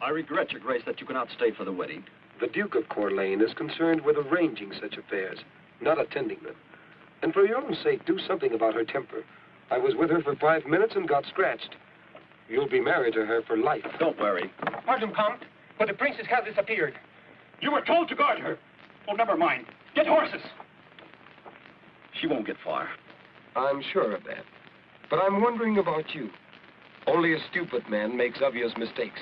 I regret, Your Grace, that you cannot stay for the wedding. The Duke of Coeur is concerned with arranging such affairs, not attending them. And for your own sake, do something about her temper. I was with her for 5 minutes and got scratched. You'll be married to her for life. Don't worry. Pardon, Count, but the princess has disappeared. You were told to guard her. Oh, never mind. Get horses. She won't get far. I'm sure of that. But I'm wondering about you. Only a stupid man makes obvious mistakes.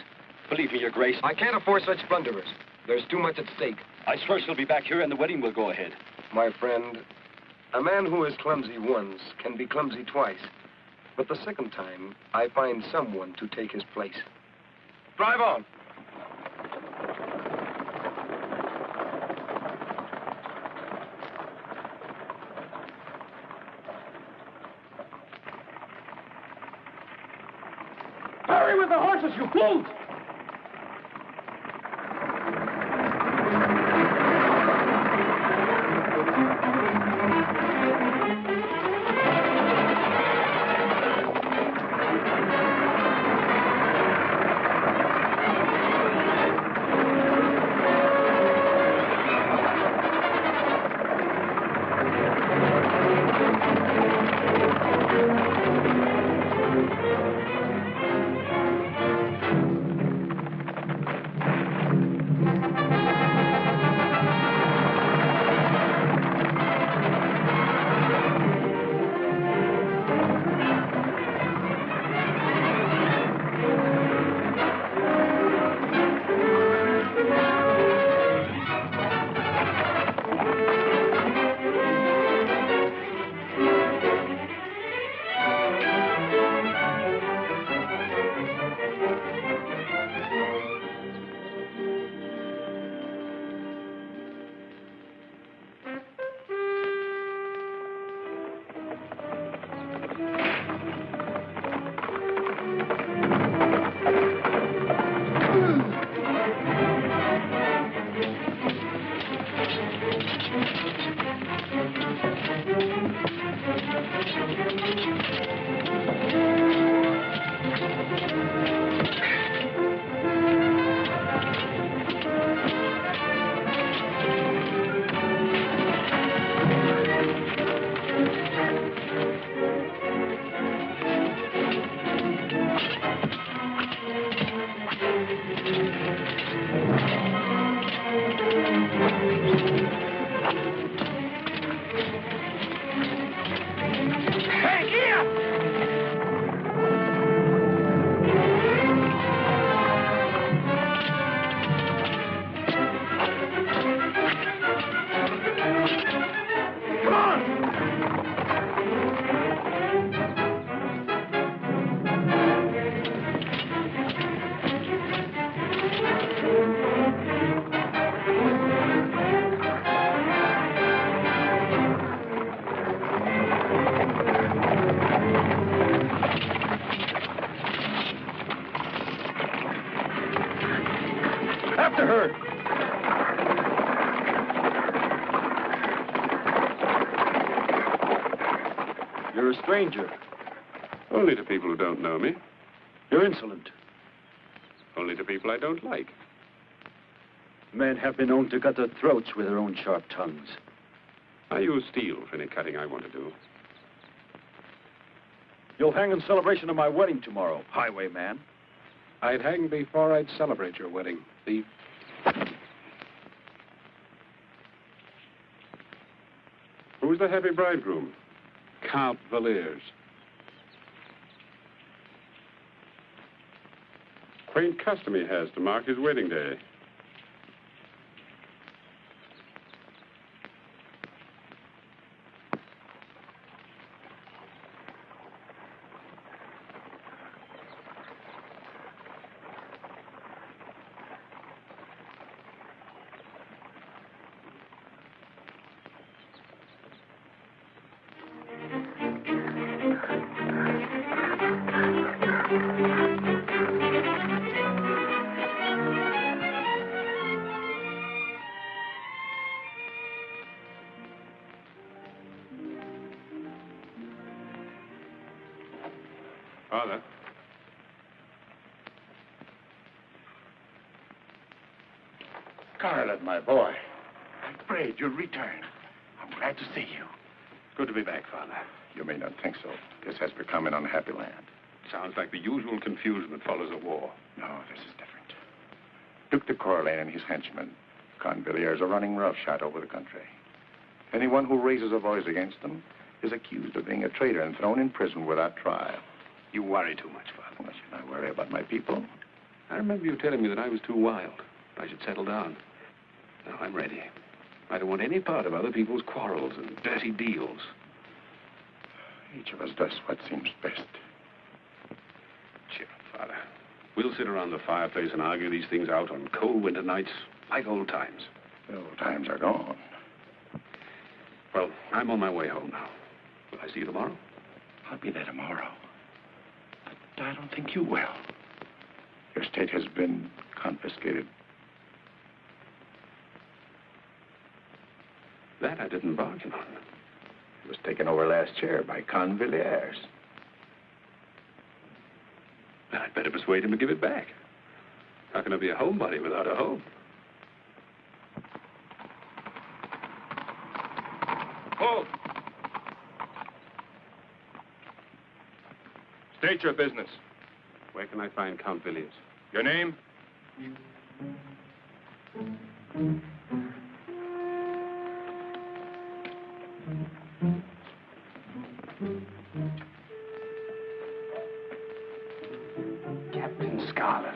Believe me, Your Grace. I can't afford such blunderers. There's too much at stake. I swear she'll be back here and the wedding will go ahead. My friend, a man who is clumsy once can be clumsy twice. But the second time, I find someone to take his place. Drive on. Hurry with the horses, you fools! After her! You're a stranger. Only to people who don't know me. You're insolent. Only to people I don't like. Men have been known to cut their throats with their own sharp tongues. I use steel for any cutting I want to do. You'll hang in celebration of my wedding tomorrow, highwayman. I'd hang before I'd celebrate your wedding, thief. Who's the happy bridegroom? Count Valiers. Quaint custom he has to mark his wedding day. Father. Scarlett, my boy. I'm afraid you'll return. I'm glad to see you. Good to be back, Father. You may not think so. This has become an unhappy land. Sounds like the usual confusion that follows a war. No, this is different. Duke de Courlane and his henchmen, Convilliers, are running roughshod over the country. Anyone who raises a voice against them is accused of being a traitor and thrown in prison without trial. You worry too much, Father. Well, should I worry about my people? I remember you telling me that I was too wild. I should settle down. Now I'm ready. I don't want any part of other people's quarrels and dirty deals. Each of us does what seems best. Cheer up, Father. We'll sit around the fireplace and argue these things out on cold winter nights like old times. The old times are gone. Well, I'm on my way home now. Will I see you tomorrow? I'll be there tomorrow. But I don't think you will. Your estate has been confiscated. That I didn't bargain on. It was taken over last year by Convilliers. Then I'd better persuade him to give it back. How can I be a homebody without a home? Hold! State your business. Where can I find Count Villiers? Your name? Captain Scarlett.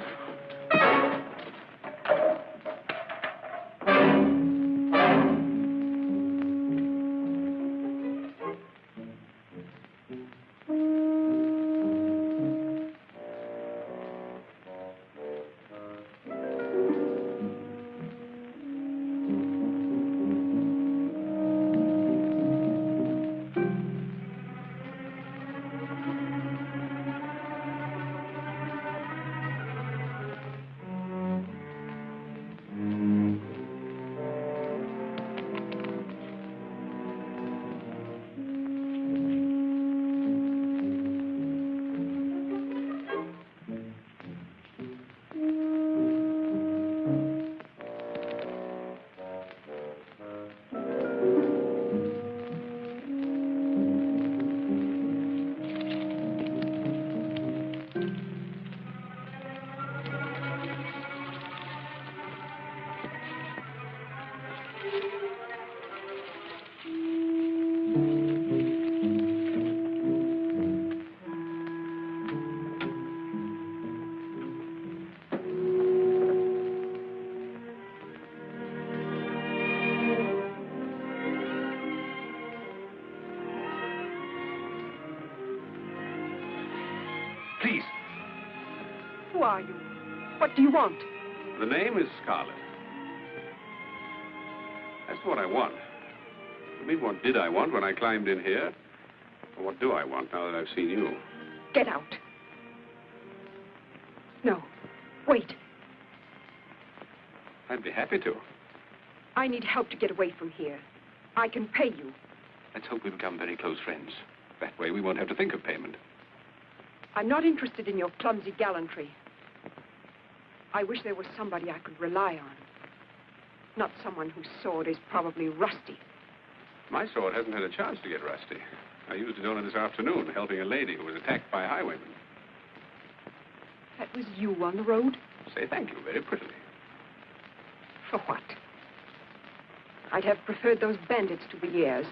Please. Who are you? What do you want? The name is Scarlet. That's what I want. I mean, what did I want when I climbed in here? Or what do I want now that I've seen you? Get out. No. Wait. I'd be happy to. I need help to get away from here. I can pay you. Let's hope we become very close friends. That way we won't have to think of payment. I'm not interested in your clumsy gallantry. I wish there was somebody I could rely on. Not someone whose sword is probably rusty. My sword hasn't had a chance to get rusty. I used it only this afternoon, helping a lady who was attacked by highwaymen. That was you on the road? Say thank you very prettily. For what? I'd have preferred those bandits to Villiers.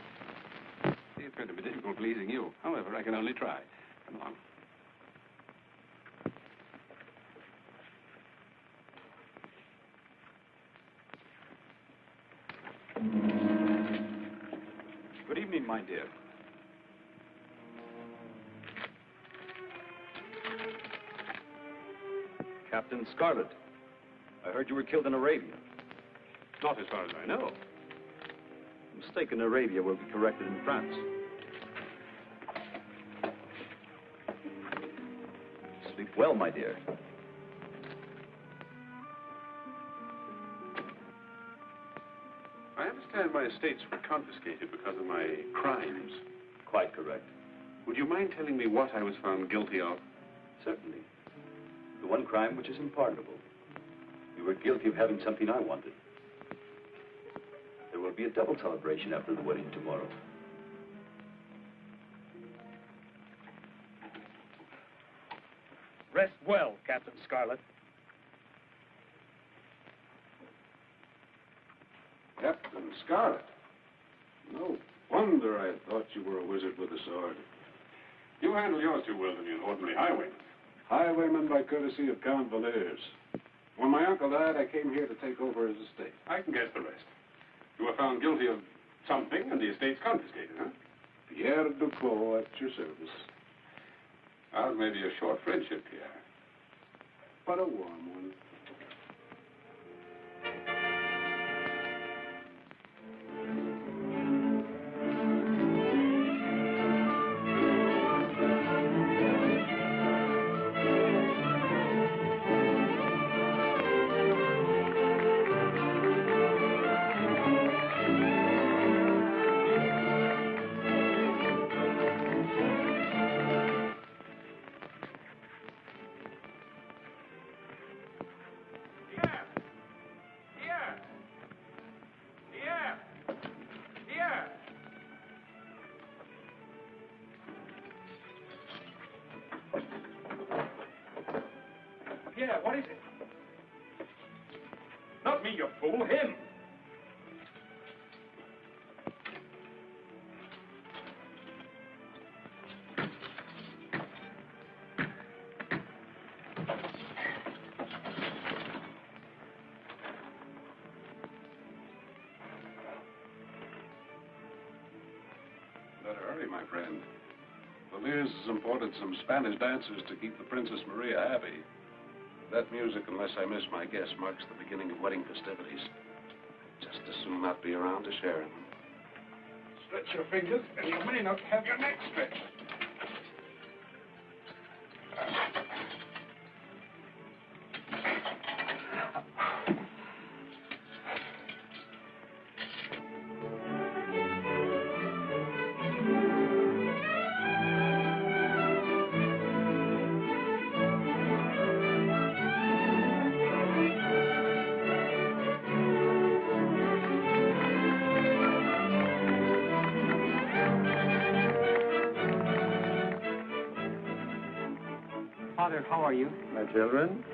It's going to be difficult pleasing you. However, I can only try. Come along. Good evening, my dear. Captain Scarlett. I heard you were killed in Arabia. Not as far as I know. A mistake in Arabia will be corrected in France. Sleep well, my dear. I understand my estates were confiscated because of my crimes. Quite correct. Would you mind telling me what I was found guilty of? Certainly. The one crime which is unpardonable. You were guilty of having something I wanted. There'll be a double celebration after the wedding tomorrow. Rest well, Captain Scarlett. Captain Scarlett? No wonder I thought you were a wizard with a sword. You handle yours too well to be an ordinary highwayman. Highwayman by courtesy of Count Våghals. When my uncle died, I came here to take over his estate. I can guess the rest. You were found guilty of something, and the estate's confiscated, huh? Pierre Duclos at your service. Ours may be a short friendship, Pierre, but a warm one. Yeah, what is it? Not me, you fool, him. Better hurry, my friend. Våghals has imported some Spanish dancers to keep the Princess Maria happy. That music, unless I miss my guess, marks the beginning of wedding festivities. Just as soon not be around to share them. Stretch your fingers, and you may not have your neck stretched. Father, how are you? My children?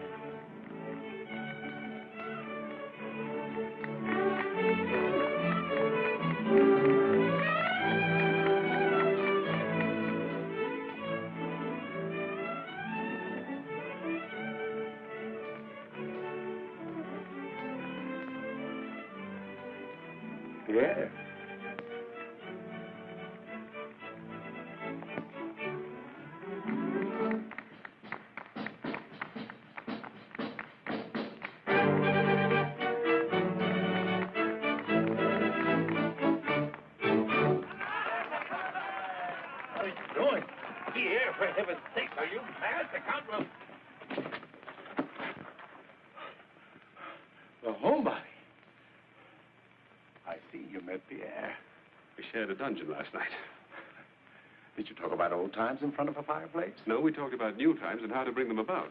Yeah. For heaven's sake, are you mad? The Count will... The homebody. I see you met Pierre. We shared a dungeon last night. Did you talk about old times in front of a fireplace? No, we talked about new times and how to bring them about.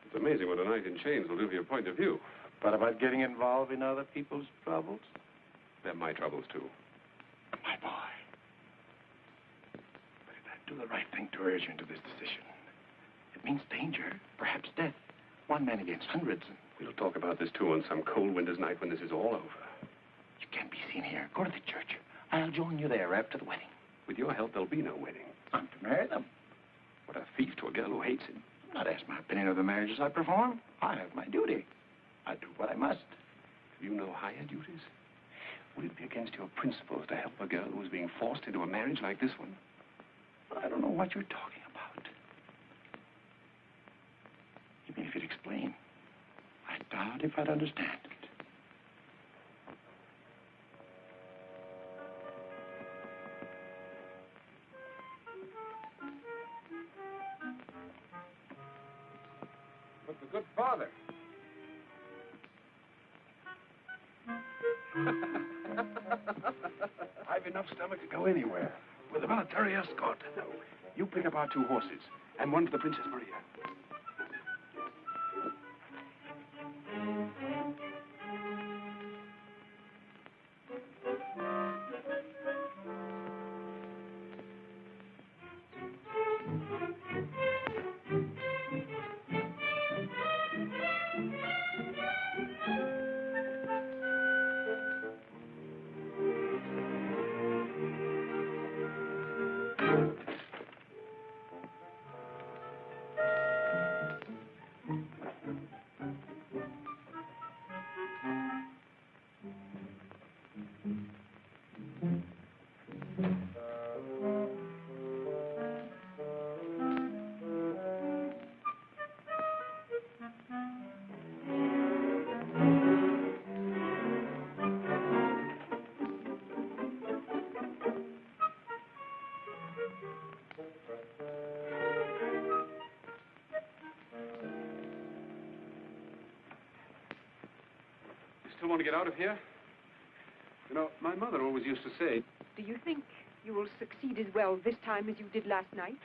It's amazing what a night in chains will do to your point of view. But about getting involved in other people's troubles? They're my troubles, too. My boy. But did I do the right thing to urge you into this decision? It means danger, perhaps death. One man against hundreds. We'll talk about this, too, on some cold winter's night when this is all over. You can't be seen here. Go to the church. I'll join you there after the wedding. With your help, there'll be no wedding. I'm to marry them. What a thief to a girl who hates him. I'm not asked my opinion of the marriages I perform. I have my duty. I do what I must. Do you know higher duties? Would it be against your principles to help a girl who is being forced into a marriage like this one? I don't know what you're talking about. Even if you'd explain, I doubt if I'd understand it. But the good father. I've enough stomach to go anywhere with a military escort. No, you pick up our 2 horses and one for the Princess Maria. still want to get out of here? You know, my mother always used to say... Do you think you will succeed as well this time as you did last night?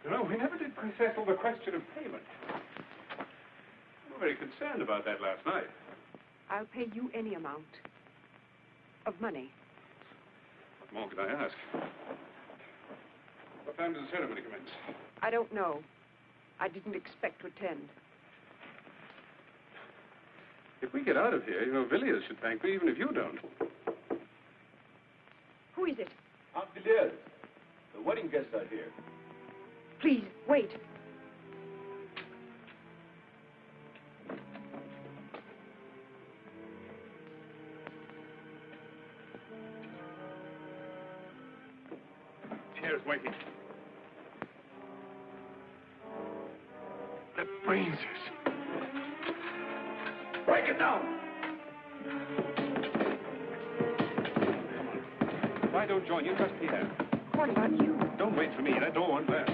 You know, we never did settle the question of payment. We were very concerned about that last night. I'll pay you any amount of money. What more could I ask? What time does the ceremony commence? I don't know. I didn't expect to attend. If we get out of here, you know, Villiers should thank me, even if you don't. Who is it? Aunt Villiers, the wedding guests are here. Please, wait. Chair's waiting. The braziers. Break it down! Why don't join you? Trust Pierre. What about you? Don't wait for me. That door won't last.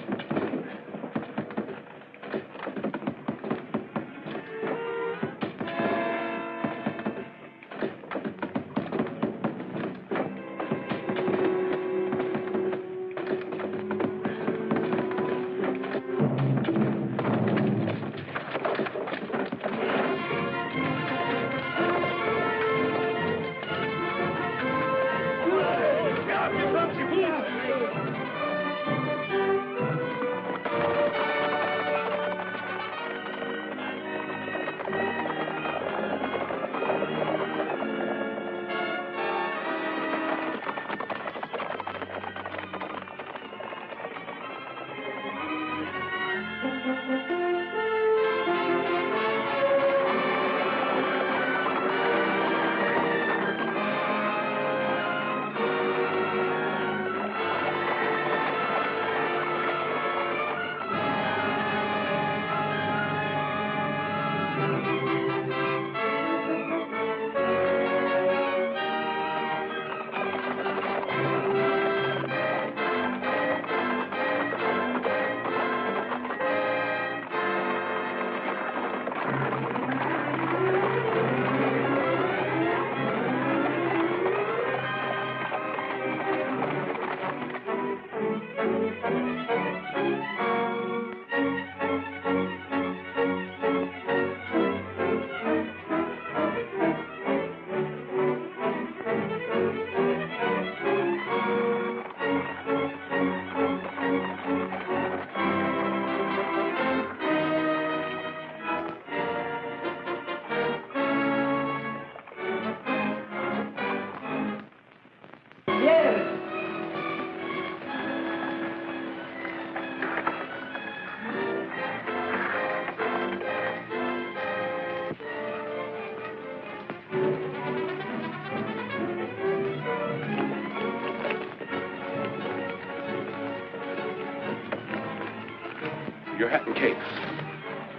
Your hat and cape.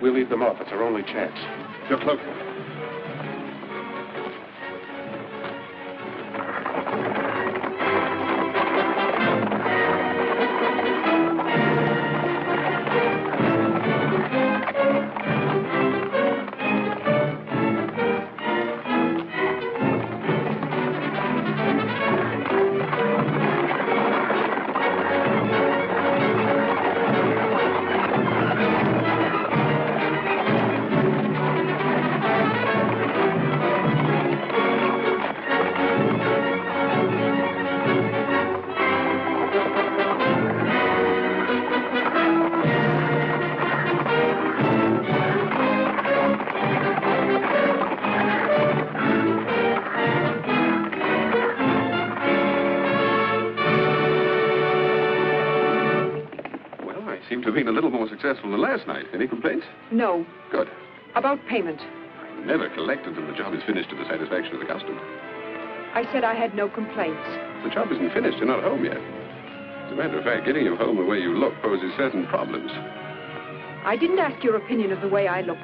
We'll leave them off. It's our only chance. Your cloak. Been a little more successful than last night. Any complaints? No. Good. About payment. I never collect until the job is finished to the satisfaction of the customer. I said I had no complaints. The job isn't finished. You're not home yet. As a matter of fact, getting you home the way you look poses certain problems. I didn't ask your opinion of the way I look.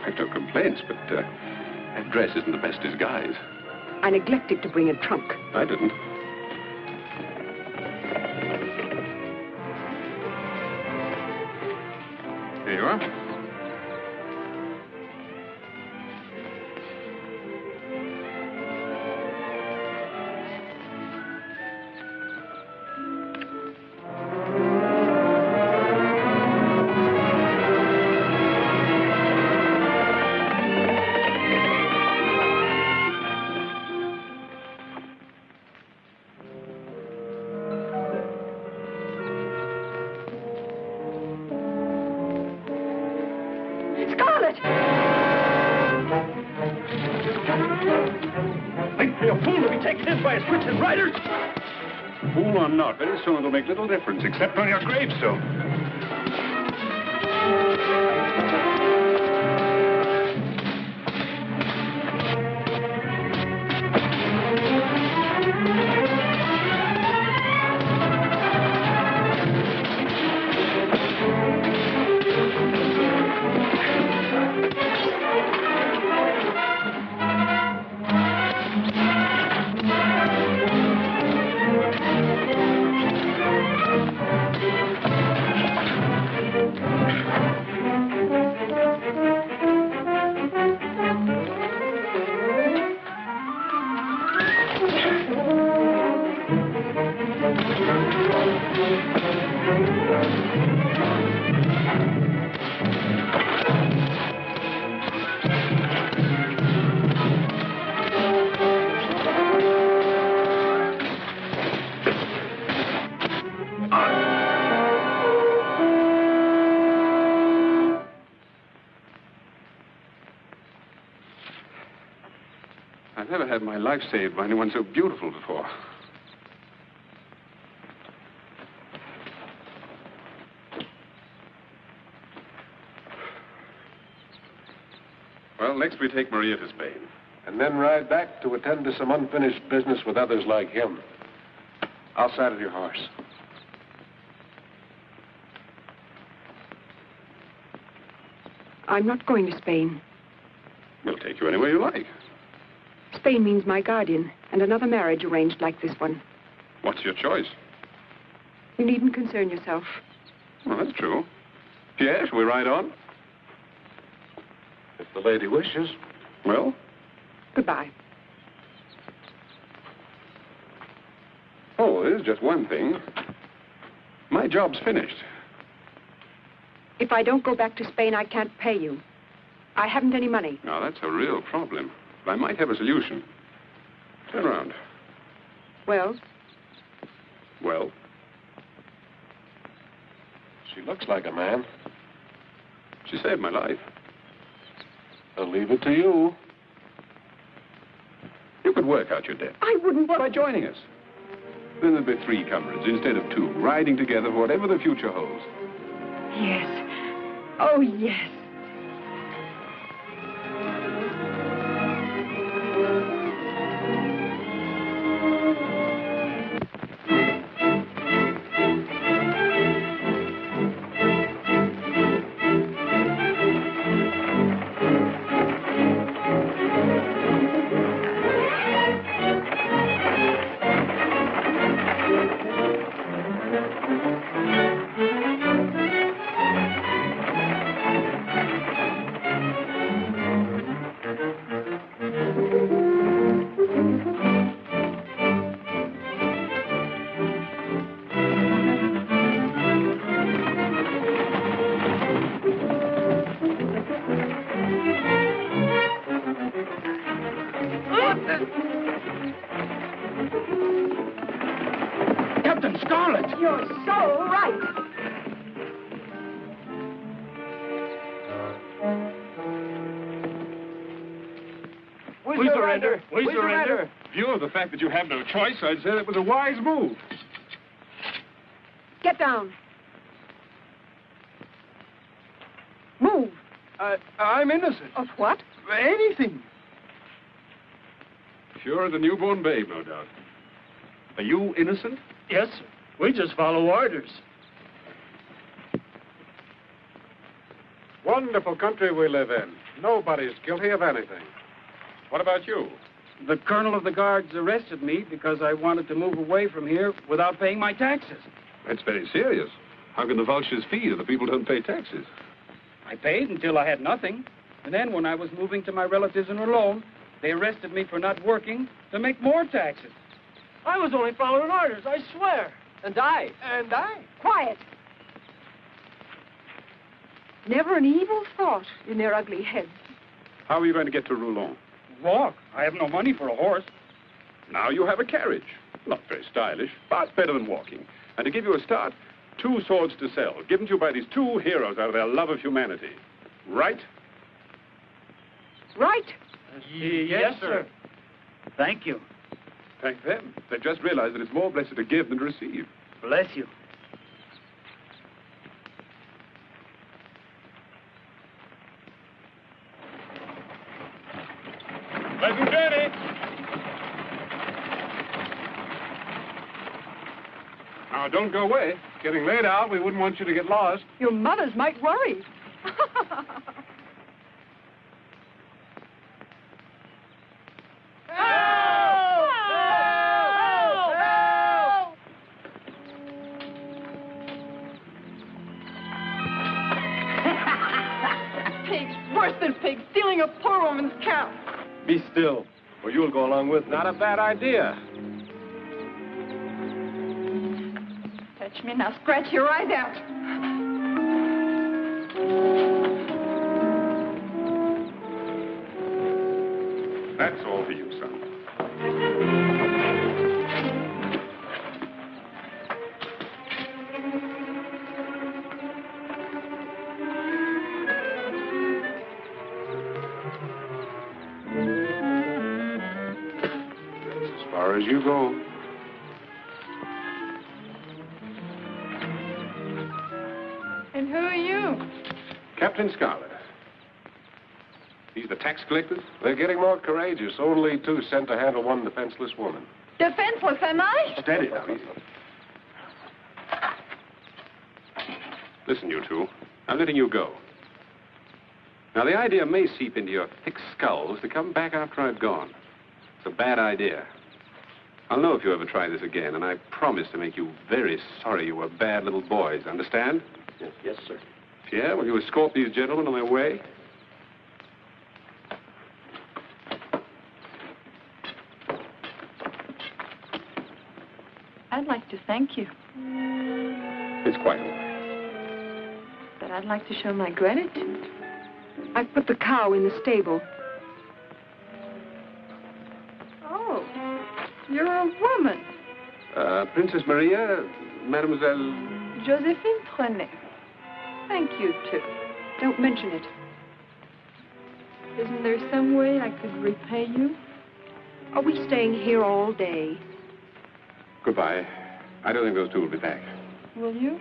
I've no complaints, but that dress isn't the best disguise. I neglected to bring a trunk. I didn't. Here you are. Scarlett! Think me a fool to be taken in by his wits and riders? Fool or not, very soon it'll make little difference, except on your gravestone. I've never had my life saved by anyone so beautiful before. Well, next we take Maria to Spain. And then ride back to attend to some unfinished business with others like him. I'll saddle your horse. I'm not going to Spain. We'll take you anywhere you like. Spain means my guardian, and another marriage arranged like this one. What's your choice? You needn't concern yourself. Well, that's true. Pierre, shall we ride on? If the lady wishes. Well? Goodbye. Oh, there's just one thing. My job's finished. If I don't go back to Spain, I can't pay you. I haven't any money. Now, that's a real problem. But I might have a solution. Turn around. Well? Well? She looks like a man. She saved my life. I'll leave it to you. You could work out your debt. I wouldn't. By joining us. Then there'll be 3 comrades instead of 2, riding together for whatever the future holds. Yes. Oh, yes. Captain Scarlett! You're so right. We surrender. We surrender. In view of the fact that you have no choice, I'd say that was a wise move. Get down. Move. I'm innocent. Of what? Anything. Sure as a newborn babe, no doubt. Are you innocent? Yes, sir. We just follow orders. Wonderful country we live in. Nobody's guilty of anything. What about you? The colonel of the guards arrested me because I wanted to move away from here without paying my taxes. That's very serious. How can the vultures feed if the people don't pay taxes? I paid until I had nothing. And then when I was moving to my relatives in Rome, they arrested me for not working to make more taxes. I was only following orders, I swear. And I. Quiet. Never an evil thought in their ugly heads. How are you going to get to Roulon? Walk. I have no money for a horse. Now you have a carriage. Not very stylish, but better than walking. And to give you a start, 2 swords to sell, given to you by these 2 heroes out of their love of humanity. Right Right? Yes, sir. Thank you. Thank them. They've just realized that it's more blessed to give than to receive. Bless you. Pleasant journey. Now, don't go away. Getting laid out, we wouldn't want you to get lost. Your mothers might worry. Pigs, worse than pigs, stealing a poor woman's cow. Be still, or you'll go along with me. Not a bad idea. Touch me, now scratch your eyes out. That's all for you, son. That's as far as you go. And who are you? Captain Scarlett. These the tax collectors? They're getting more courageous. Only 2 sent to handle one defenseless woman. Defenseless, am I? Steady now, easy. Listen, you two. I'm letting you go. Now, the idea may seep into your thick skulls to come back after I've gone. It's a bad idea. I'll know if you ever try this again, and I promise to make you very sorry you were bad little boys. Understand? Yes, sir. Yeah, will you escort these gentlemen on their way? I'd like to thank you, It's quite all right. but I'd like to show my gratitude. I put the cow in the stable. Oh, you're a woman. Princess Maria, Mademoiselle... Josephine Trenet. Thank you, too. Don't mention it. Isn't there some way I could repay you? Are we staying here all day? Goodbye. I don't think those two will be back. Will you?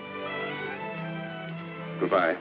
Goodbye.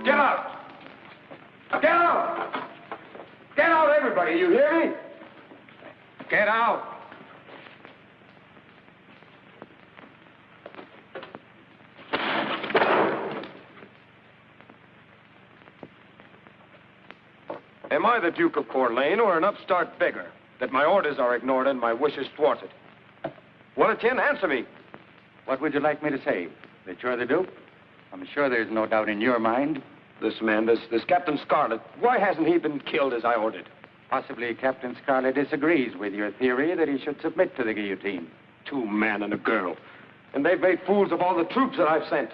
Get out! Get out! Get out, everybody, you hear me? Get out! Am I the Duke of Corlane or an upstart beggar that my orders are ignored and my wishes thwarted? What attend? Answer me. What would you like me to say? That you're the Duke? I'm sure there's no doubt in your mind. This man, this Captain Scarlett, why hasn't he been killed as I ordered? Possibly Captain Scarlet disagrees with your theory that he should submit to the guillotine. 2 men and a girl. And they've made fools of all the troops that I've sent.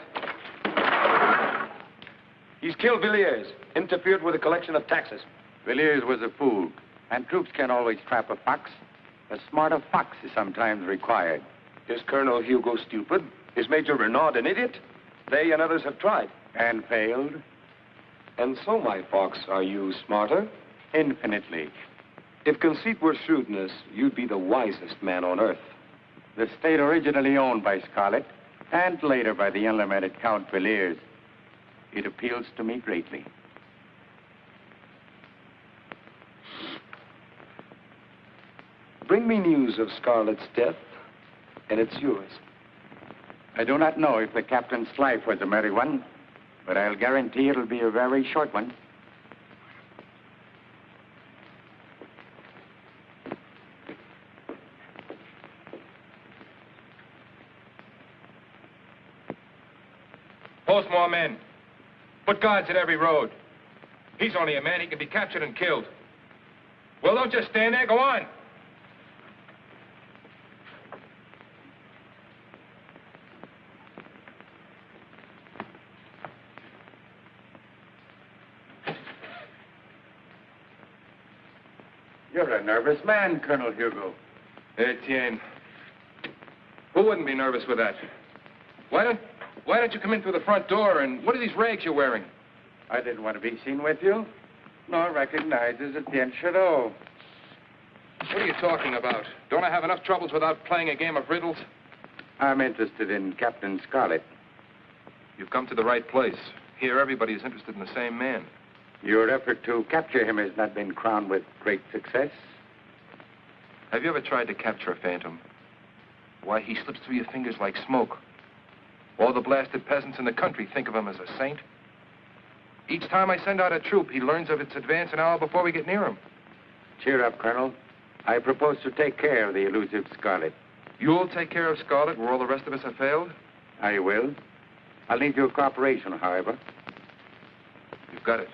He's killed Villiers, interfered with the collection of taxes. Villiers was a fool, and troops can't always trap a fox. A smarter fox is sometimes required. Is Colonel Hugo stupid? Is Major Renaud an idiot? They and others have tried. And failed? And so, my fox, are you smarter? Infinitely. If conceit were shrewdness, you'd be the wisest man on earth. The state originally owned by Scarlett, and later by the unlimited Count Villiers. It appeals to me greatly. Bring me news of Scarlett's death, and it's yours. I do not know if the captain's life was a merry one, but I'll guarantee it'll be a very short one. Post more men. Put guards at every road. He's only a man. He can be captured and killed. Well, don't just stand there. Go on. You're a nervous man, Colonel Hugo. Etienne. Who wouldn't be nervous with that? Why don't you come in through the front door, and what are these rags you're wearing? I didn't want to be seen with you, nor recognized as Etienne Chateau. What are you talking about? Don't I have enough troubles without playing a game of riddles? I'm interested in Captain Scarlett. You've come to the right place. Here, everybody is interested in the same man. Your effort to capture him has not been crowned with great success. Have you ever tried to capture a phantom? Why, he slips through your fingers like smoke. All the blasted peasants in the country think of him as a saint. Each time I send out a troop, he learns of its advance an hour before we get near him. Cheer up, Colonel. I propose to take care of the elusive Scarlett. You'll take care of Scarlett where all the rest of us have failed? I will. I'll need your cooperation, however. You've got it.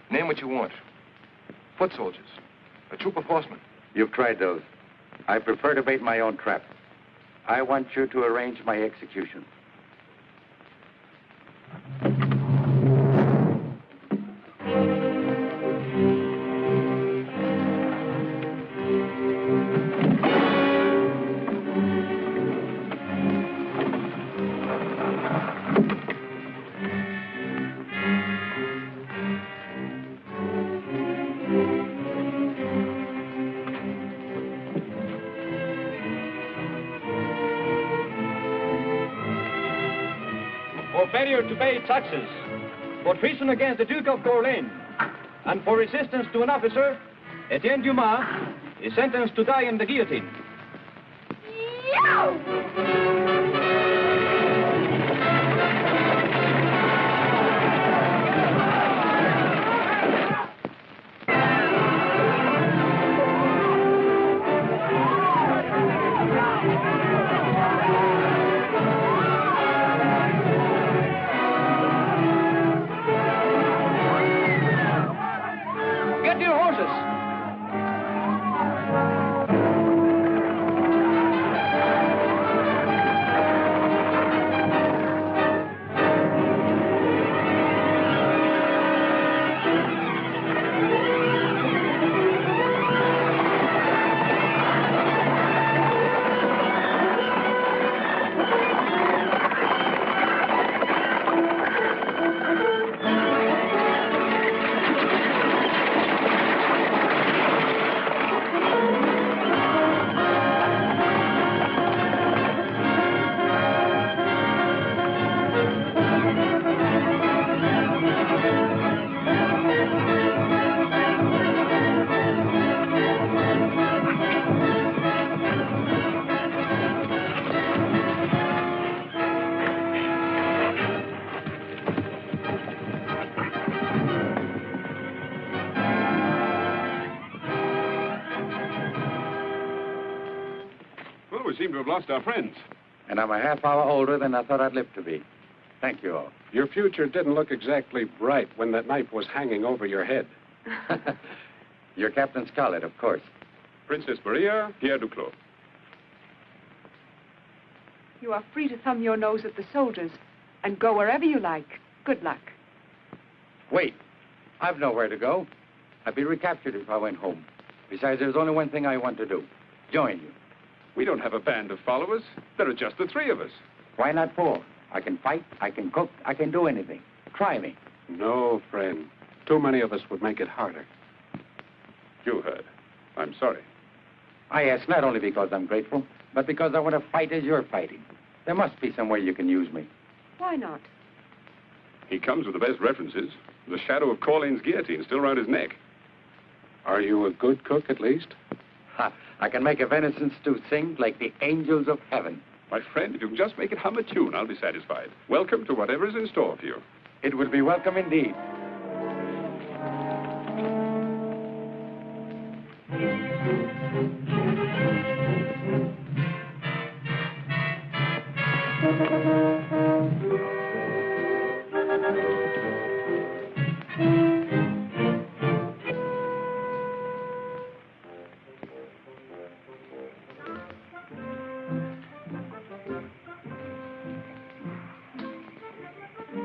Name what you want. Foot soldiers. A troop of horsemen. You've tried those. I prefer to bait my own trap. I want you to arrange my execution. Failure to pay taxes, for treason against the Duke of Orleans, and for resistance to an officer, Etienne Dumas is sentenced to die in the guillotine. Seem to have lost our friends. And I'm a half hour older than I thought I'd live to be. Thank you all. Your future didn't look exactly bright when that knife was hanging over your head. You're Captain Scarlett, of course. Princess Maria, Pierre Duclos. You are free to thumb your nose at the soldiers and go wherever you like. Good luck. Wait. I've nowhere to go. I'd be recaptured if I went home. Besides, there's only one thing I want to do. Join you. We don't have a band of followers. There are just the three of us. Why not four? I can fight, I can cook, I can do anything. Try me. No, friend. Too many of us would make it harder. You heard. I'm sorry. I ask not only because I'm grateful, but because I want to fight as you're fighting. There must be some way you can use me. Why not? He comes with the best references. The shadow of Corleane's guillotine still around his neck. Are you a good cook, at least? Ha! I can make a venison stew sing like the angels of heaven. My friend, if you can just make it hum a tune, I'll be satisfied. Welcome to whatever is in store for you. It will be welcome indeed.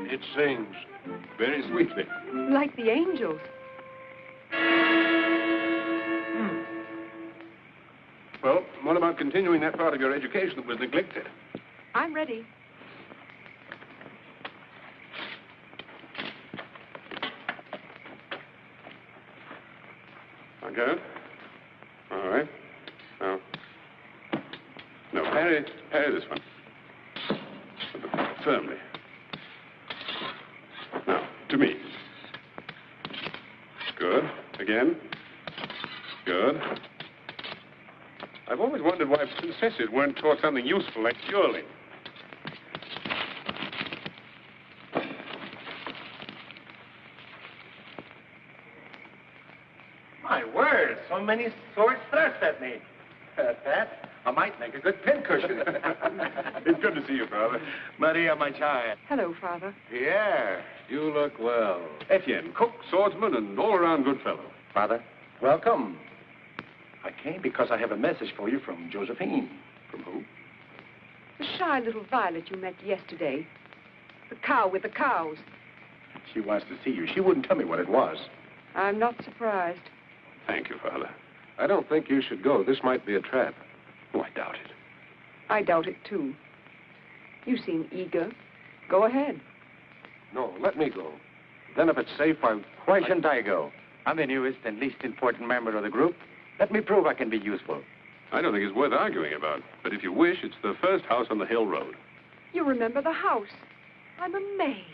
It sings very sweetly. Like the angels. Well, what about continuing that part of your education that was neglected? I'm ready. Okay. All right. Now. No, parry this one. Firmly. Now, to me. Good. Again. Good. I've always wondered why princesses weren't taught something useful like dueling. My word, so many swords thrust at me. At that, I might make a good pincushion. It's good to see you, Father. Maria, my child. Hello, Father. Pierre, you look well. Etienne, cook, swordsman, and all-around good fellow. Father, welcome. I came because I have a message for you from Josephine. From who? The shy little violet you met yesterday. The cow with the cows. She wants to see you. She wouldn't tell me what it was. I'm not surprised. Thank you, Father. I don't think you should go. This might be a trap. Oh, I doubt it. I doubt it, too. You seem eager. Go ahead. No, let me go. Then if it's safe, Why shouldn't I go? I'm the newest and least important member of the group. Let me prove I can be useful. I don't think it's worth arguing about. But if you wish, it's the first house on the hill road. You remember the house. I'm amazed.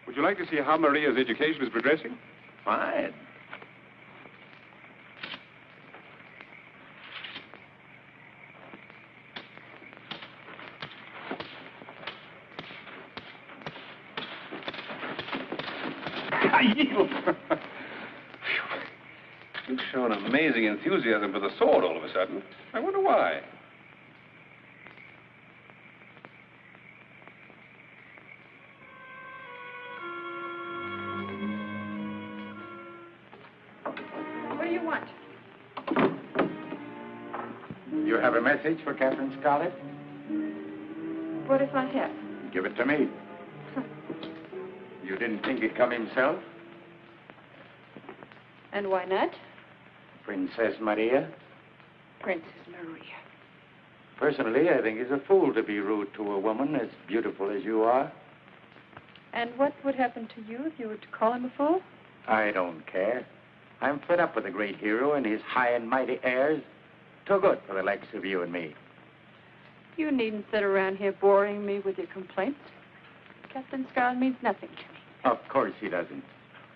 Would you like to see how Maria's education is progressing? Fine. You've shown amazing enthusiasm for the sword all of a sudden. I wonder why. What do you want? You have a message for Captain Scarlett? What if I have? Give it to me. You didn't think he'd come himself? And why not? Princess Maria? Princess Maria. Personally, I think he's a fool to be rude to a woman as beautiful as you are. And what would happen to you if you were to call him a fool? I don't care. I'm fed up with the great hero and his high and mighty airs. Too good for the likes of you and me. You needn't sit around here boring me with your complaints. Captain Scarlett means nothing to me. Of course he doesn't.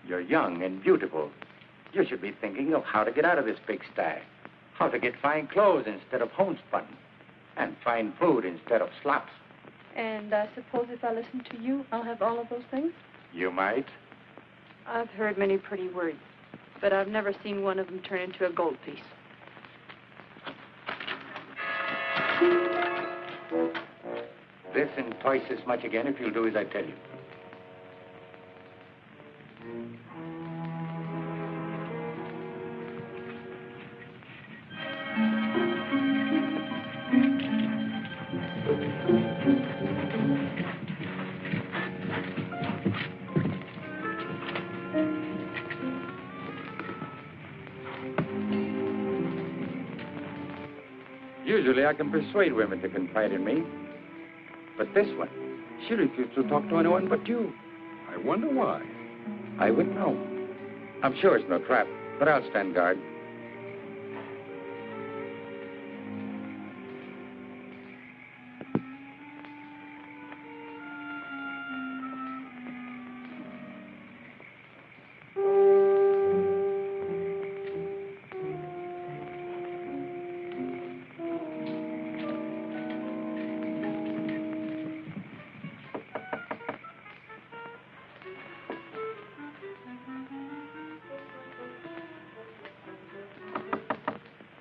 You're young and beautiful. You should be thinking of how to get out of this pigsty. How to get fine clothes instead of homespun. And fine food instead of slops. And I suppose if I listen to you, I'll have all of those things? You might. I've heard many pretty words, but I've never seen one of them turn into a gold piece. This and twice as much again if you'll do as I tell you. Usually I can persuade women to confide in me. But this one, She refused to talk to anyone but you. I wonder why. I wouldn't know. I'm sure it's no trap, but I'll stand guard.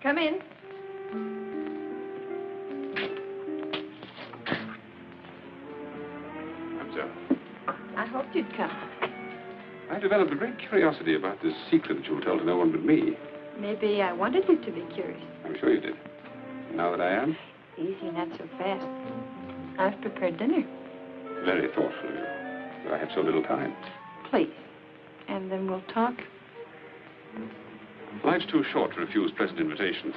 Come in. Observe. I hoped you'd come. I've developed a great curiosity about this secret that you will tell to no one but me. Maybe I wanted you to be curious. I'm sure you did. Now that I am, Easy, not so fast. I've prepared dinner. very thoughtful of you. But I have so little time. Please. And then we'll talk. Life's too short to refuse present invitations.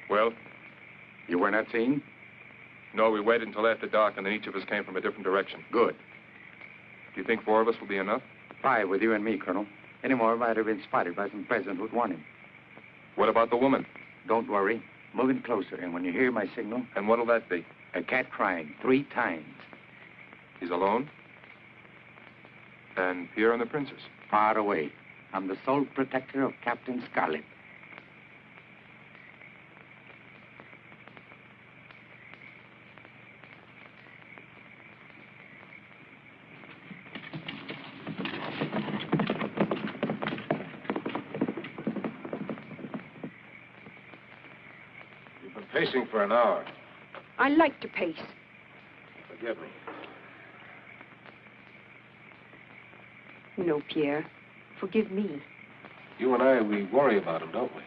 Well? You were not seen? No, we waited until after dark, and then each of us came from a different direction. Good. Do you think 4 of us will be enough? 5 with you and me, Colonel. Any more might have been spotted by some peasant who'd want him. What about the woman? Don't worry. Moving closer, and when you hear my signal... And what'll that be? A cat crying 3 times. He's alone? And Pierre and the princess? Far away. I'm the sole protector of Captain Scarlett. Pacing for an hour. I like to pace. Forgive me. No, Pierre. Forgive me. You and I, we worry about him, don't we?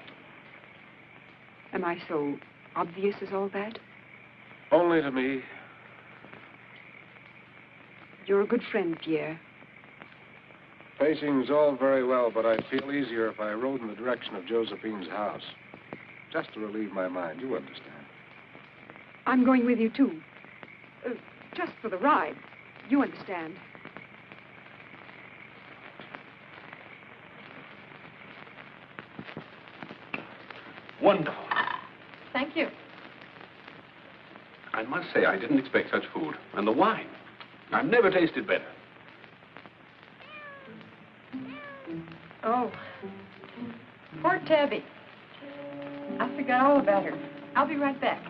Am I so obvious as all that? Only to me. You're a good friend, Pierre. Pacing's all very well, but I'd feel easier if I rode in the direction of Josephine's house. Just to relieve my mind, you understand. I'm going with you, too. Just for the ride. You understand. Wonderful. Thank you. I must say, I didn't expect such food. And the wine. I've never tasted better. Oh. Poor Tabby. I forgot all about her. I'll be right back.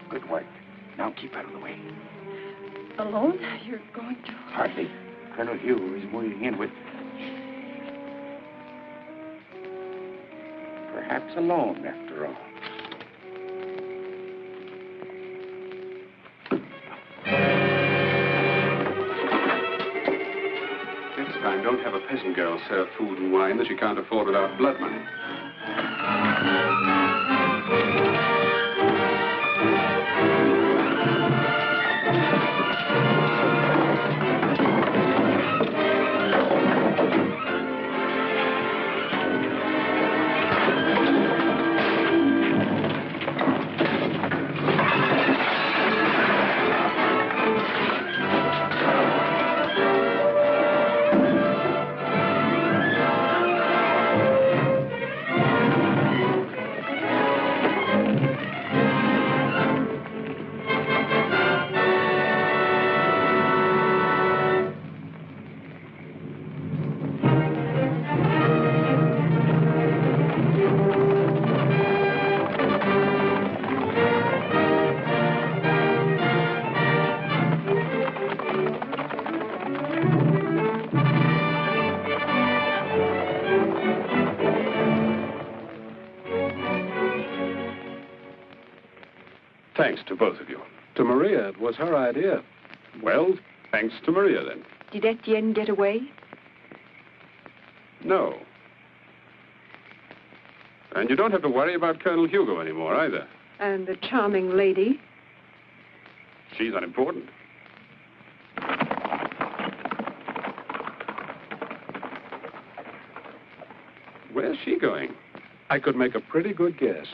Good work. Now keep out of the way. Alone? You're going to... Hardly. Colonel Hugh is moving in with... Perhaps alone, after all. Next time, don't have a peasant girl serve food and wine that she can't afford without blood money. Thanks to both of you. To Maria, it was her idea. Well, thanks to Maria, then. Did Etienne get away? No. And you don't have to worry about Colonel Hugo anymore, either. And the charming lady? She's unimportant. Where's she going? I could make a pretty good guess.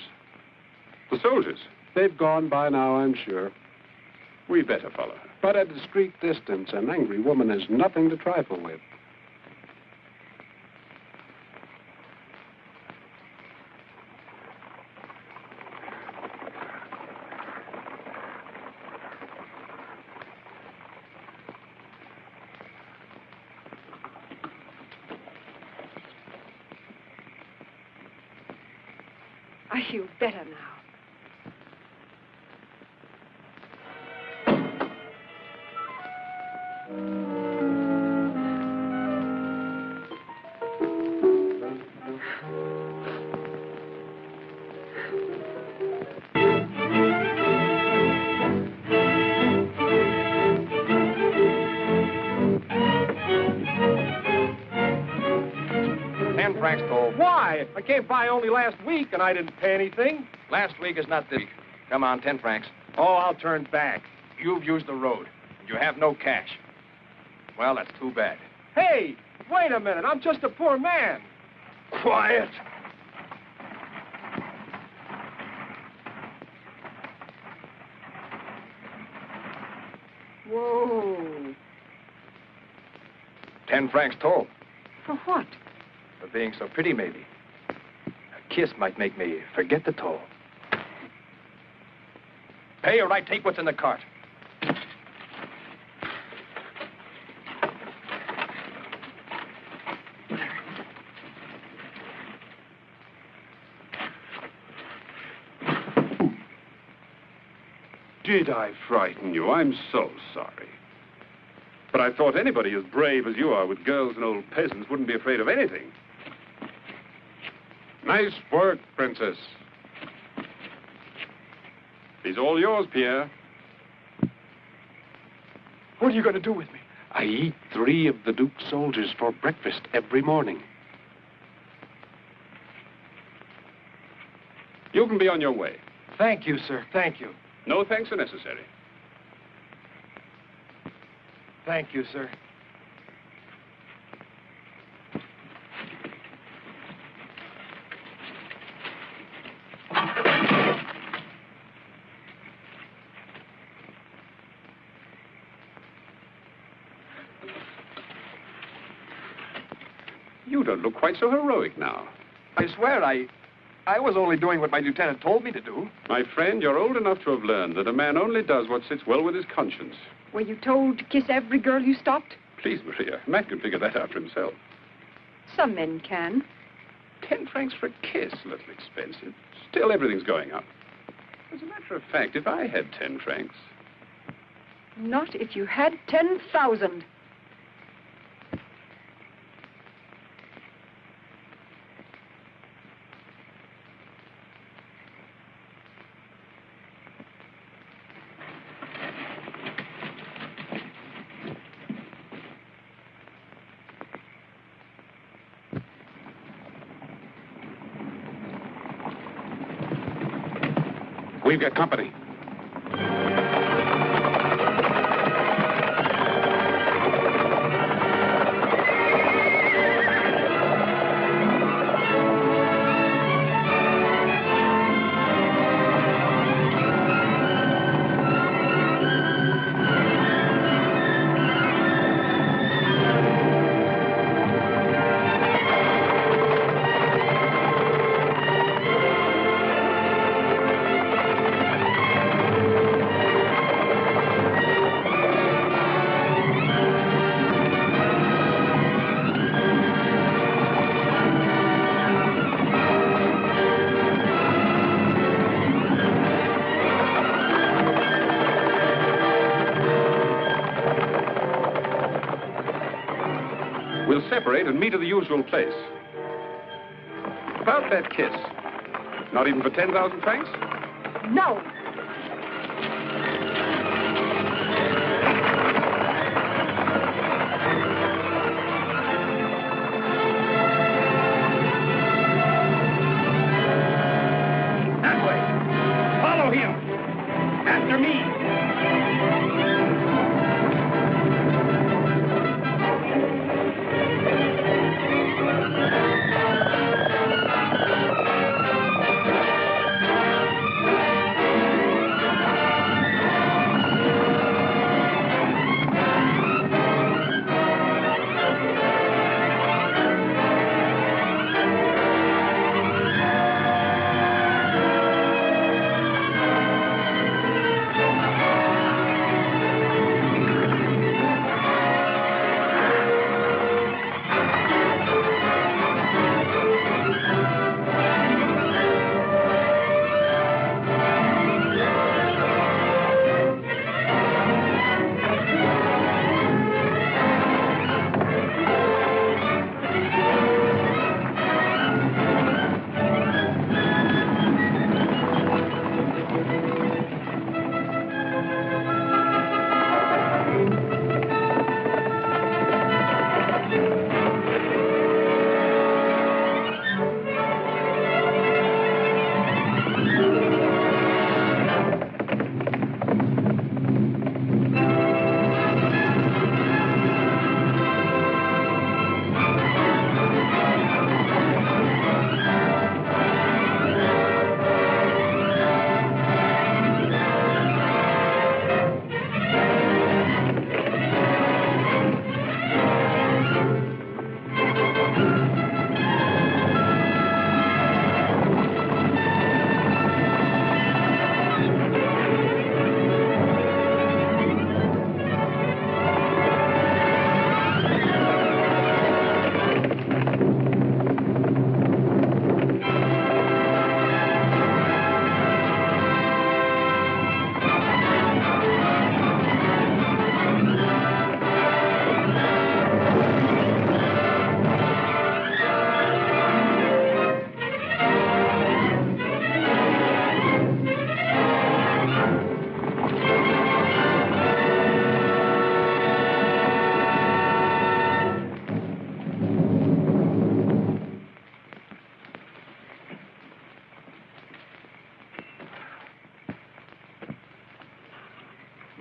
The soldiers? They've gone by now, I'm sure. We better follow her. But at a discreet distance, an angry woman is nothing to trifle with. I feel better now. Why? I came by only last week and I didn't pay anything. Last week is not this week. Come on, 10 francs. Oh, I'll turn back. You've used the road. And you have no cash. Well, that's too bad. Hey, wait a minute. I'm just a poor man. Quiet. Whoa. 10 francs toll. For what? For being so pretty, maybe. A kiss might make me forget the toll. Pay or I take what's in the cart. Did I frighten you? I'm so sorry. But I thought anybody as brave as you are with girls and old peasants wouldn't be afraid of anything. Nice work, Princess. He's all yours, Pierre. What are you going to do with me? I eat 3 of the Duke's soldiers for breakfast every morning. You can be on your way. Thank you, sir. Thank you. No thanks are necessary. Thank you, sir. You don't look quite so heroic now. I swear I was only doing what my lieutenant told me to do. My friend, you're old enough to have learned that a man only does what sits well with his conscience. Were you told to kiss every girl you stopped? Please, Maria, Matt can figure that out for himself. Some men can. 10 francs for a kiss, a little expensive. Still, everything's going up. As a matter of fact, if I had 10 francs... Not if you had 10,000. We've got company. We'll separate and meet at the usual place. About that kiss. Not even for 10,000 francs? No.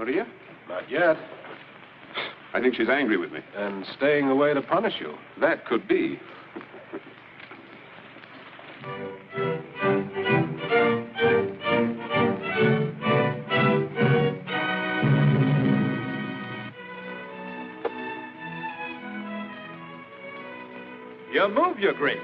Maria? Not yet. I think she's angry with me. And staying away to punish you. That could be. You move, your grace.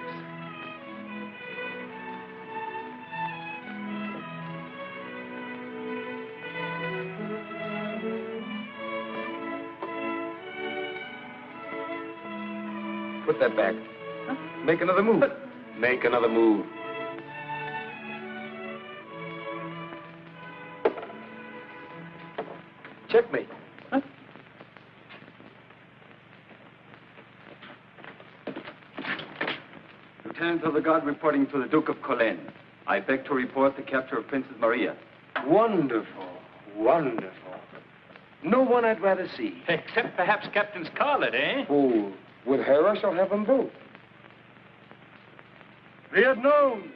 Put that back. Huh? Make another move. Make another move. Checkmate. Huh? Lieutenant of the Guard reporting to the Duke of Cologne. I beg to report the capture of Princess Maria. Wonderful. Wonderful. No one I'd rather see. Except perhaps Captain Scarlett, eh? Oh, with her I shall have them both. Be it known,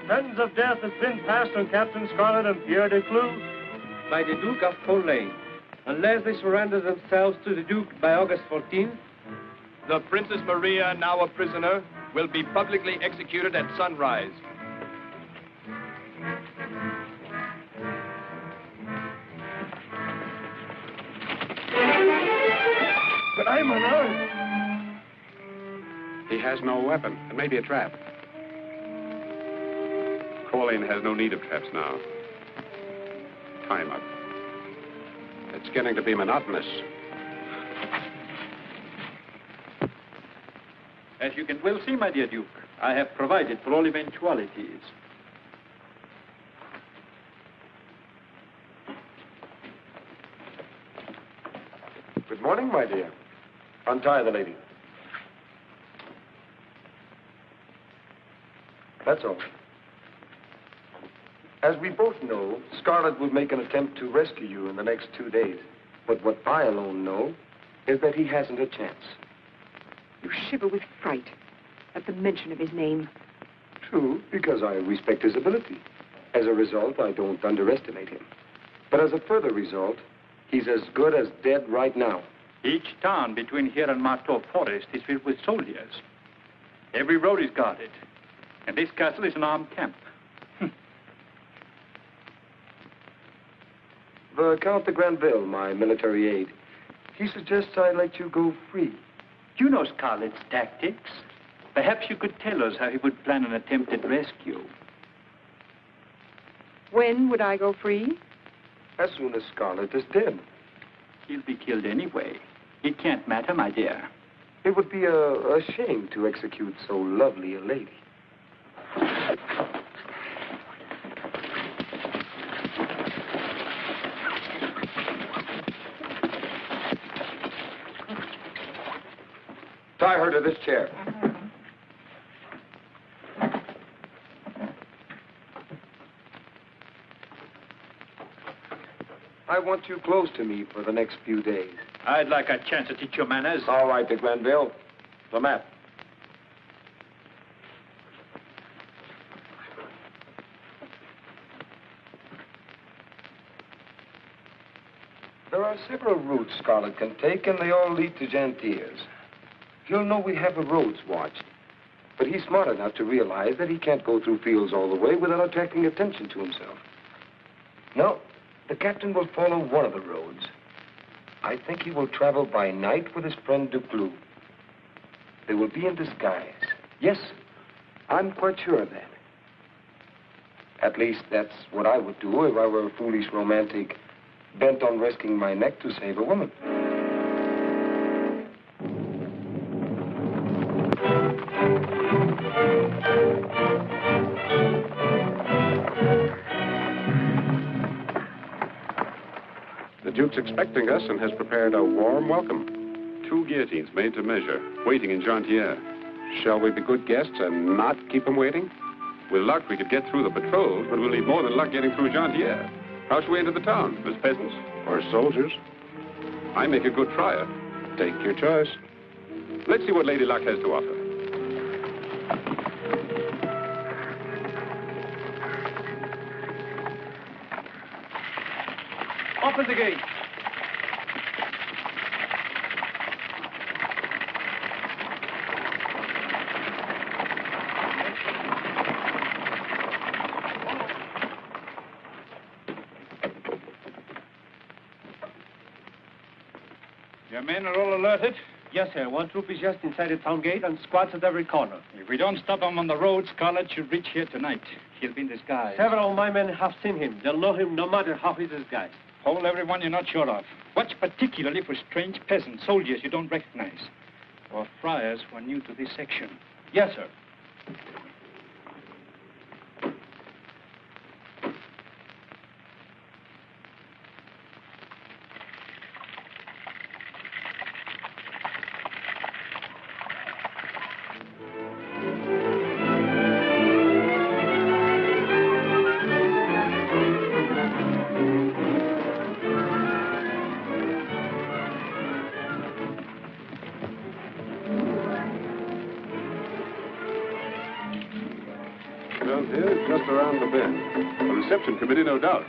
sentence of death has been passed on Captain Scarlett and Pierre de Clou by the Duke of Cologne. Unless they surrender themselves to the Duke by August 14th, the Princess Maria, now a prisoner, will be publicly executed at sunrise. But I'm unarmed. He has no weapon. It may be a trap. Cologne has no need of traps now. Time up. It's getting to be monotonous. As you can well see, my dear Duke, I have provided for all eventualities. Good morning, my dear. Untie the lady. That's all. As we both know, Scarlett will make an attempt to rescue you in the next 2 days. But what I alone know is that he hasn't a chance. You shiver with fright at the mention of his name. True, because I respect his ability. As a result, I don't underestimate him. But as a further result, he's as good as dead right now. Each town between here and Marteau Forest is filled with soldiers. Every road is guarded. And this castle is an armed camp. The Count de Granville, my military aide, he suggests I let you go free. You know Scarlett's tactics. Perhaps you could tell us how he would plan an attempted rescue. When would I go free? As soon as Scarlett is dead. He'll be killed anyway. It can't matter, my dear. It would be a shame to execute so lovely a lady. Tie her to this chair. I want you close to me for the next few days. I'd like a chance to teach you manners. All right, de Granville. The map. There are several routes Scarlett can take, and they all lead to Jantiers. He'll know we have the roads watched. But he's smart enough to realize that he can't go through fields all the way without attracting attention to himself. No, the captain will follow one of the roads. I think he will travel by night with his friend Duclos. They will be in disguise. Yes, I'm quite sure of that. At least that's what I would do if I were a foolish romantic bent on risking my neck to save a woman. The Duke's expecting us and has prepared a warm welcome. 2 guillotines made to measure, waiting in Jantier. Shall we be good guests and not keep them waiting? With luck, we could get through the patrols, but we'll need more than luck getting through Jantier. How shall we enter the town? As peasants? Or soldiers? I make a good trier. Take your choice. Let's see what Lady Luck has to offer. Open the gate. Your men are all alerted? Yes, sir. One troop is just inside the town gate and squads at every corner. If we don't stop him on the road, Scarlett should reach here tonight. He'll be in disguise. Several of my men have seen him. They'll know him no matter how he's disguised. Hold everyone you're not sure of. Watch particularly for strange peasants, soldiers you don't recognize, or friars who are new to this section. Yes, sir. Just around the bend. A reception committee, no doubt.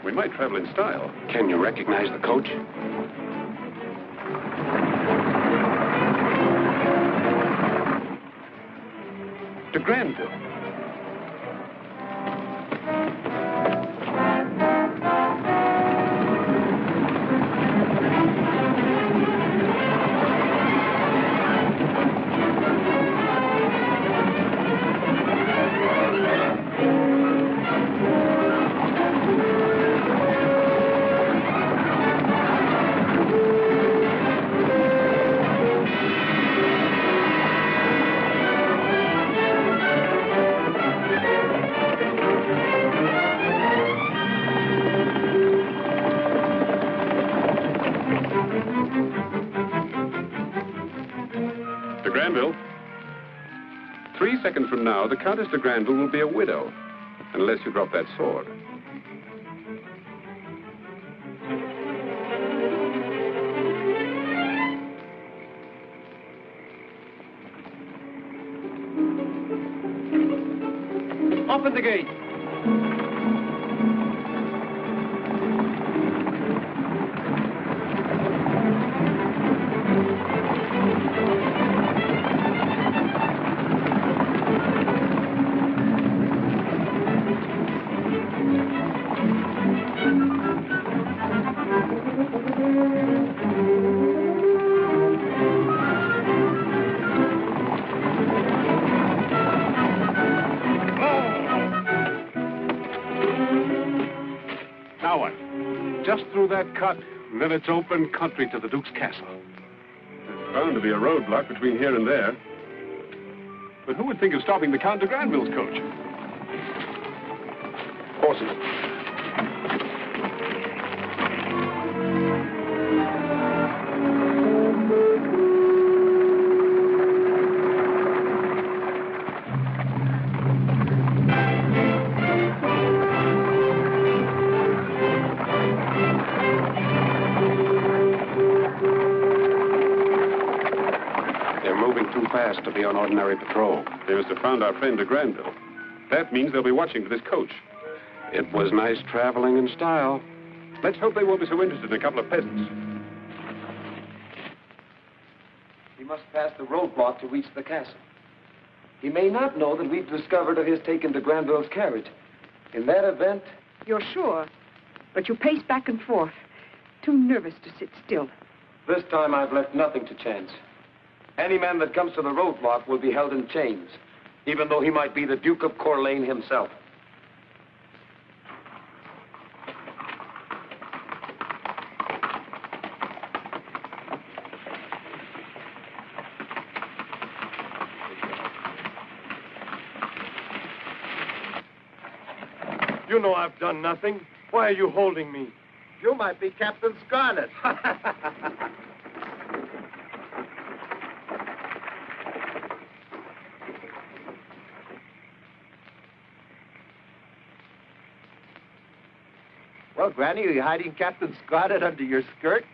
We might travel in style. Can you recognize the coach? To Granville. Granville. 3 seconds from now, the Countess de Granville will be a widow, unless you drop that sword. Open the gate. Now what? Just through that cut, and then it's open country to the Duke's castle. There's bound to be a roadblock between here and there. But who would think of stopping the Count de Granville's coach? Horses. To be on ordinary patrol. They must have found our friend de Granville. That means they'll be watching for this coach. It was nice traveling in style. Let's hope they won't be so interested in a couple of peasants. He must pass the roadblock to reach the castle. He may not know that we've discovered of his taking de Granville's carriage. In that event... You're sure? But you pace back and forth. Too nervous to sit still. This time I've left nothing to chance. Any man that comes to the roadblock will be held in chains, even though he might be the Duke of Corlane himself. You know I've done nothing. Why are you holding me? You might be Captain Scarlett. Well, Granny, are you hiding Captain Scarlett under your skirt?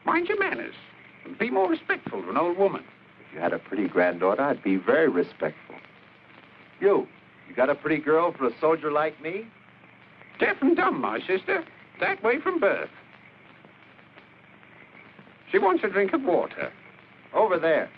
Mind your manners. And be more respectful to an old woman. If you had a pretty granddaughter, I'd be very respectful. You You got a pretty girl for a soldier like me? Deaf and dumb, my sister. That way from birth. She wants a drink of water. Over there.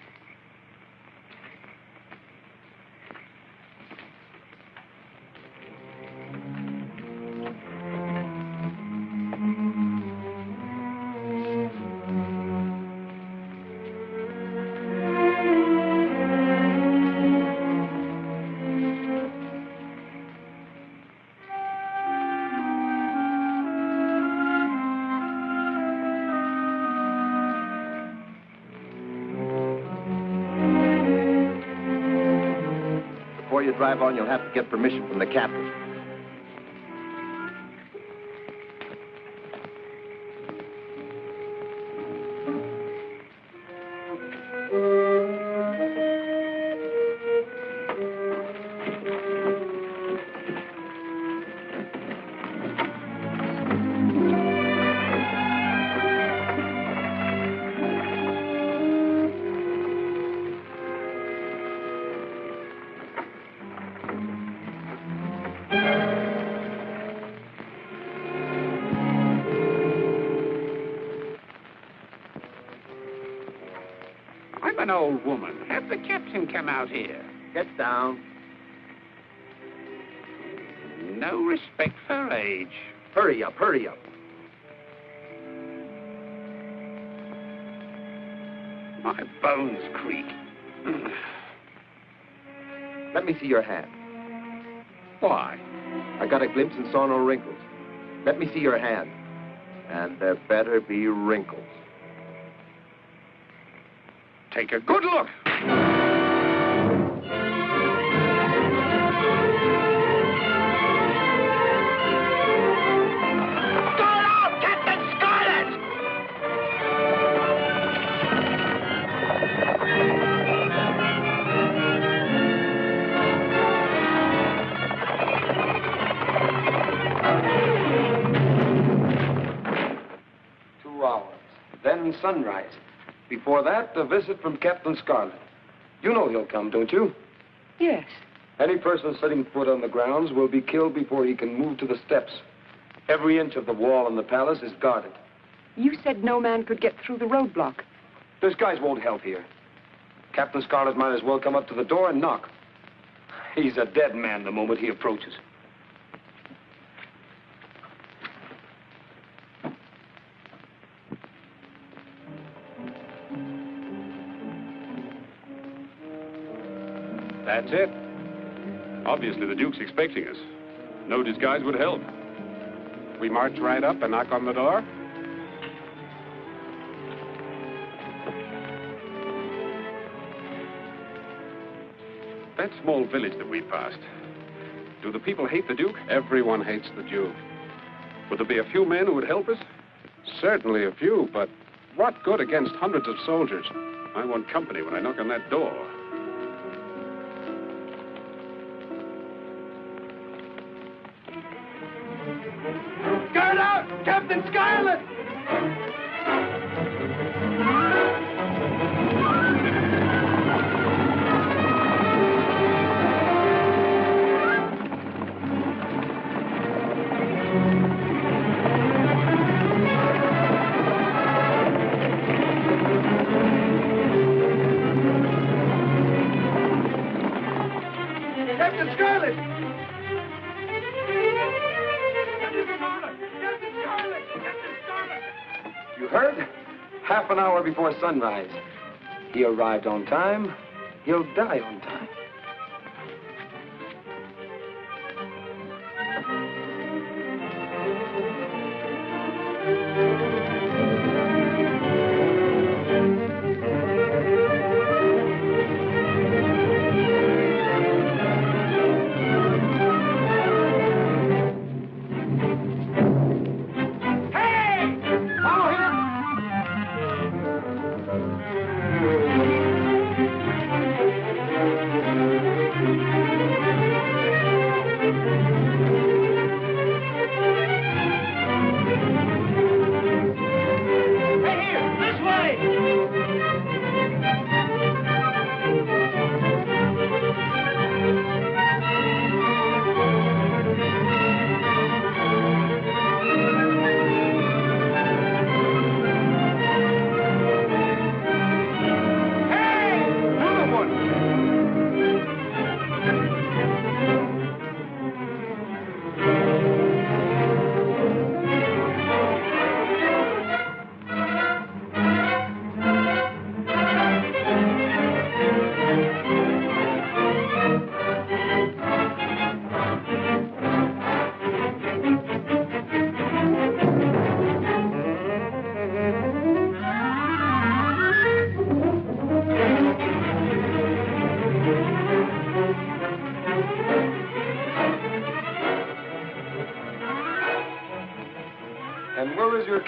Before you drive on, you'll have to get permission from the captain. I'm an old woman. Have the captain come out here. Get down. No respect for age. Hurry up, hurry up. My bones creak. Let me see your hand. Why? I got a glimpse and saw no wrinkles. Let me see your hand. And there better be wrinkles. Take a good look. Stall out, Captain Scarlett! 2 hours. Then sunrise. Before that, a visit from Captain Scarlet. You know he'll come, don't you? Yes. Any person setting foot on the grounds will be killed before he can move to the steps. Every inch of the wall in the palace is guarded. You said no man could get through the roadblock. Those guys won't help here. Captain Scarlet might as well come up to the door and knock. He's a dead man the moment he approaches. That's it. Obviously, the Duke's expecting us. No disguise would help. We march right up and knock on the door. That small village that we passed. Do the people hate the Duke? Everyone hates the Duke. Would there be a few men who would help us? Certainly a few, but what good against hundreds of soldiers? I want company when I knock on that door. Guard out, Captain Scarlett! Captain Scarlett! You heard? Half an hour before sunrise. He arrived on time. He'll die on time.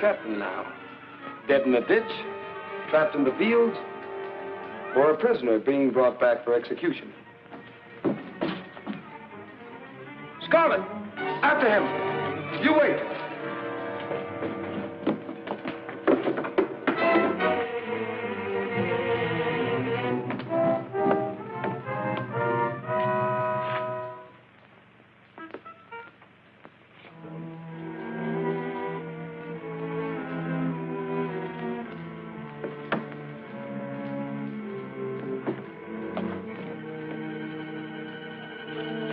captain now? Dead in a ditch? Trapped in the fields? Or a prisoner being brought back for execution? Scarlet! After him! You wait!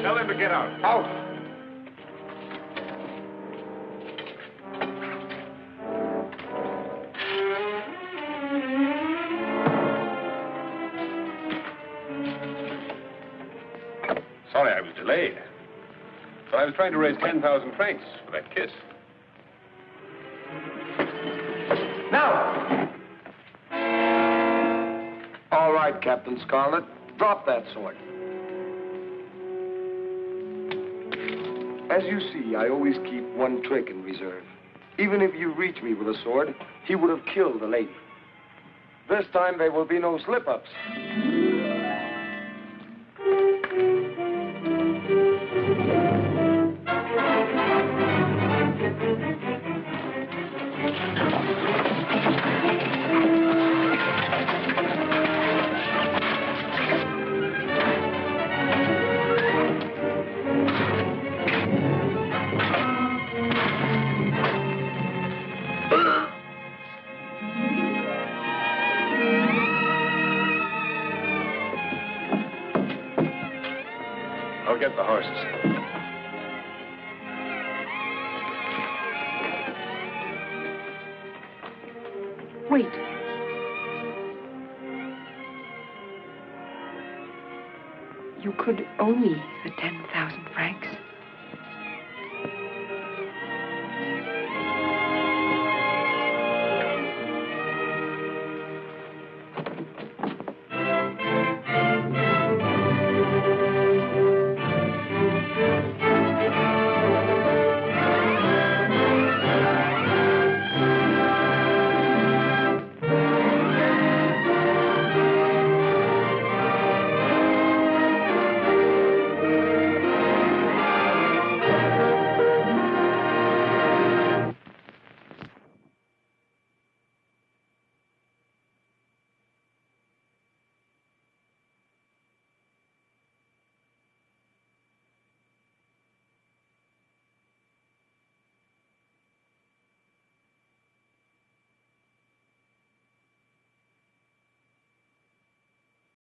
Tell them to get out. Out! Sorry I was delayed. But I was trying to raise 10,000 francs for that kiss. Now! All right, Captain Scarlet. Drop that sword. As you see, I always keep one trick in reserve. Even if you reach me with a sword, he would have killed the lady. This time there will be no slip-ups. I'll get the horses. Wait. You could owe me the 10,000 francs.